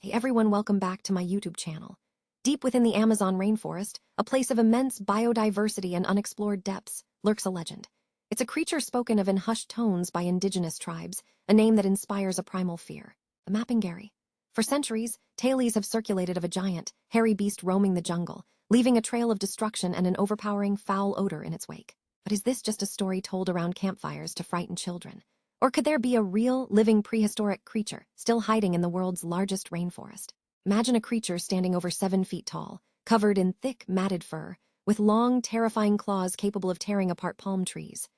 Hey everyone, welcome back to my YouTube channel. Deep within the Amazon rainforest, a place of immense biodiversity and unexplored depths, lurks a legend. It's a creature spoken of in hushed tones by indigenous tribes, a name that inspires a primal fear: the Mapinguari. For centuries, tales have circulated of a giant, hairy beast roaming the jungle, leaving a trail of destruction and an overpowering foul odor in its wake. But is this just a story told around campfires to frighten children? Or could there be a real, living prehistoric creature still hiding in the world's largest rainforest? Imagine a creature standing over 7 feet tall, covered in thick, matted fur, with long, terrifying claws capable of tearing apart palm trees.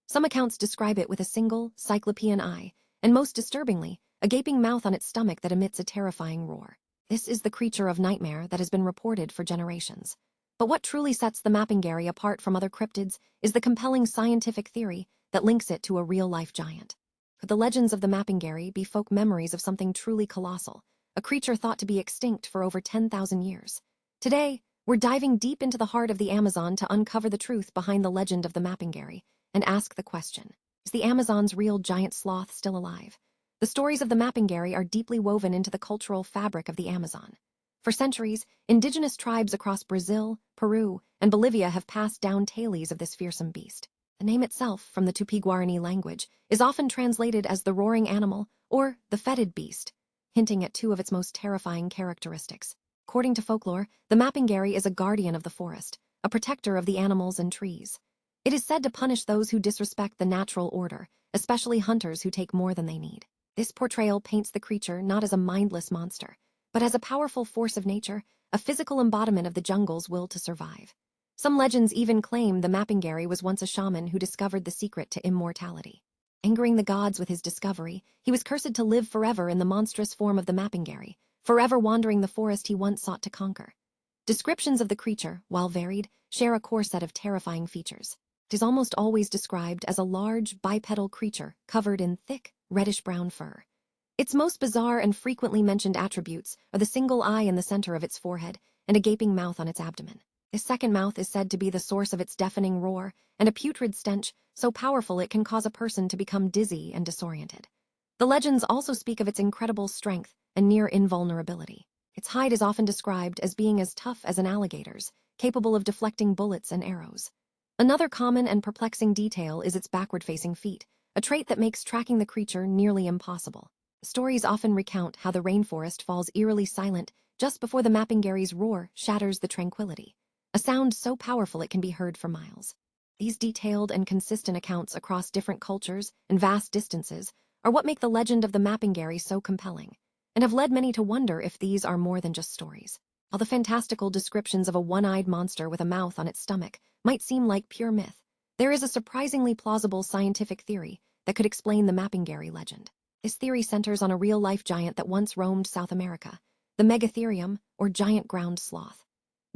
Some accounts describe it with a single, cyclopean eye, and most disturbingly, a gaping mouth on its stomach that emits a terrifying roar. This is the creature of nightmare that has been reported for generations. But what truly sets the Mapinguari apart from other cryptids is the compelling scientific theory that links it to a real-life giant. Could the legends of the Mapinguari be folk memories of something truly colossal, a creature thought to be extinct for over 10,000 years? Today, we're diving deep into the heart of the Amazon to uncover the truth behind the legend of the Mapinguari and ask the question: is the Amazon's real giant sloth still alive? The stories of the Mapinguari are deeply woven into the cultural fabric of the Amazon. For centuries, indigenous tribes across Brazil, Peru, and Bolivia have passed down tales of this fearsome beast. The name itself, from the Tupi-Guarani language, is often translated as the roaring animal or the fetid beast, hinting at two of its most terrifying characteristics. According to folklore, the Mapinguari is a guardian of the forest, a protector of the animals and trees. It is said to punish those who disrespect the natural order, especially hunters who take more than they need. This portrayal paints the creature not as a mindless monster, but as a powerful force of nature, a physical embodiment of the jungle's will to survive. Some legends even claim the Mapinguari was once a shaman who discovered the secret to immortality. Angering the gods with his discovery, he was cursed to live forever in the monstrous form of the Mapinguari, forever wandering the forest he once sought to conquer. Descriptions of the creature, while varied, share a core set of terrifying features. It is almost always described as a large, bipedal creature covered in thick, reddish-brown fur. Its most bizarre and frequently mentioned attributes are the single eye in the center of its forehead and a gaping mouth on its abdomen. This second mouth is said to be the source of its deafening roar and a putrid stench so powerful it can cause a person to become dizzy and disoriented. The legends also speak of its incredible strength and near invulnerability. Its hide is often described as being as tough as an alligator's, capable of deflecting bullets and arrows. Another common and perplexing detail is its backward-facing feet, a trait that makes tracking the creature nearly impossible. Stories often recount how the rainforest falls eerily silent just before the Mapinguari's roar shatters the tranquility, a sound so powerful it can be heard for miles. These detailed and consistent accounts across different cultures and vast distances are what make the legend of the Mapinguari so compelling, and have led many to wonder if these are more than just stories. While the fantastical descriptions of a one-eyed monster with a mouth on its stomach might seem like pure myth, there is a surprisingly plausible scientific theory that could explain the Mapinguari legend. This theory centers on a real-life giant that once roamed South America, the Megatherium, or giant ground sloth.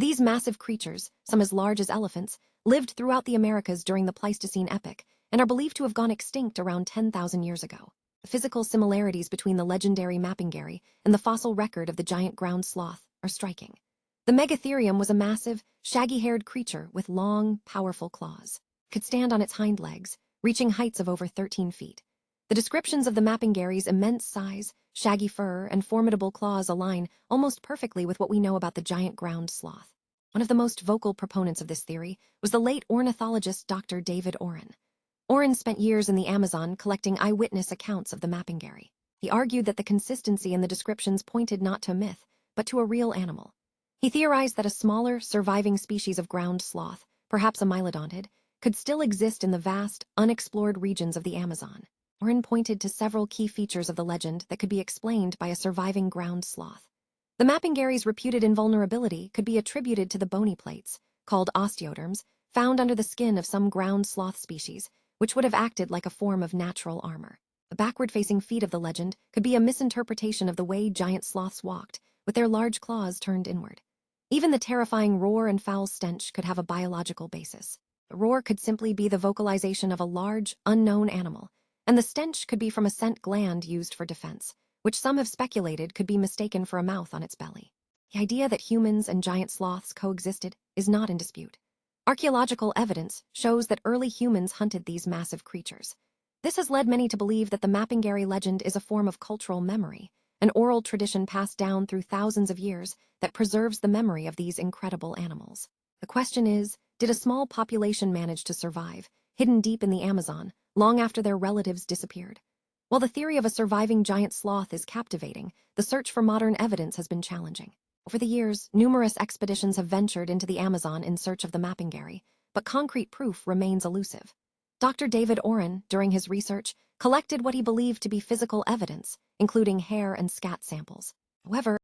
These massive creatures, some as large as elephants, lived throughout the Americas during the Pleistocene epoch and are believed to have gone extinct around 10,000 years ago. The physical similarities between the legendary Mapinguari and the fossil record of the giant ground sloth are striking. The Megatherium was a massive, shaggy-haired creature with long, powerful claws. It could stand on its hind legs, reaching heights of over 13 feet. The descriptions of the Mapinguari's immense size, shaggy fur, and formidable claws align almost perfectly with what we know about the giant ground sloth. One of the most vocal proponents of this theory was the late ornithologist Dr. David Oren. Oren spent years in the Amazon collecting eyewitness accounts of the Mapinguari. He argued that the consistency in the descriptions pointed not to a myth, but to a real animal. He theorized that a smaller, surviving species of ground sloth, perhaps a mylodontid, could still exist in the vast, unexplored regions of the Amazon. Oren pointed to several key features of the legend that could be explained by a surviving ground sloth. The Mapinguari's reputed invulnerability could be attributed to the bony plates, called osteoderms, found under the skin of some ground sloth species, which would have acted like a form of natural armor. The backward-facing feet of the legend could be a misinterpretation of the way giant sloths walked, with their large claws turned inward. Even the terrifying roar and foul stench could have a biological basis. The roar could simply be the vocalization of a large, unknown animal, and the stench could be from a scent gland used for defense, which some have speculated could be mistaken for a mouth on its belly. The idea that humans and giant sloths coexisted is not in dispute. Archaeological evidence shows that early humans hunted these massive creatures. This has led many to believe that the Mapinguari legend is a form of cultural memory, an oral tradition passed down through thousands of years that preserves the memory of these incredible animals. The question is, did a small population manage to survive, hidden deep in the Amazon, long after their relatives disappeared? While the theory of a surviving giant sloth is captivating, the search for modern evidence has been challenging. Over the years, numerous expeditions have ventured into the Amazon in search of the Mapinguari, but concrete proof remains elusive. Dr. David Oren, during his research, collected what he believed to be physical evidence, including hair and scat samples. However,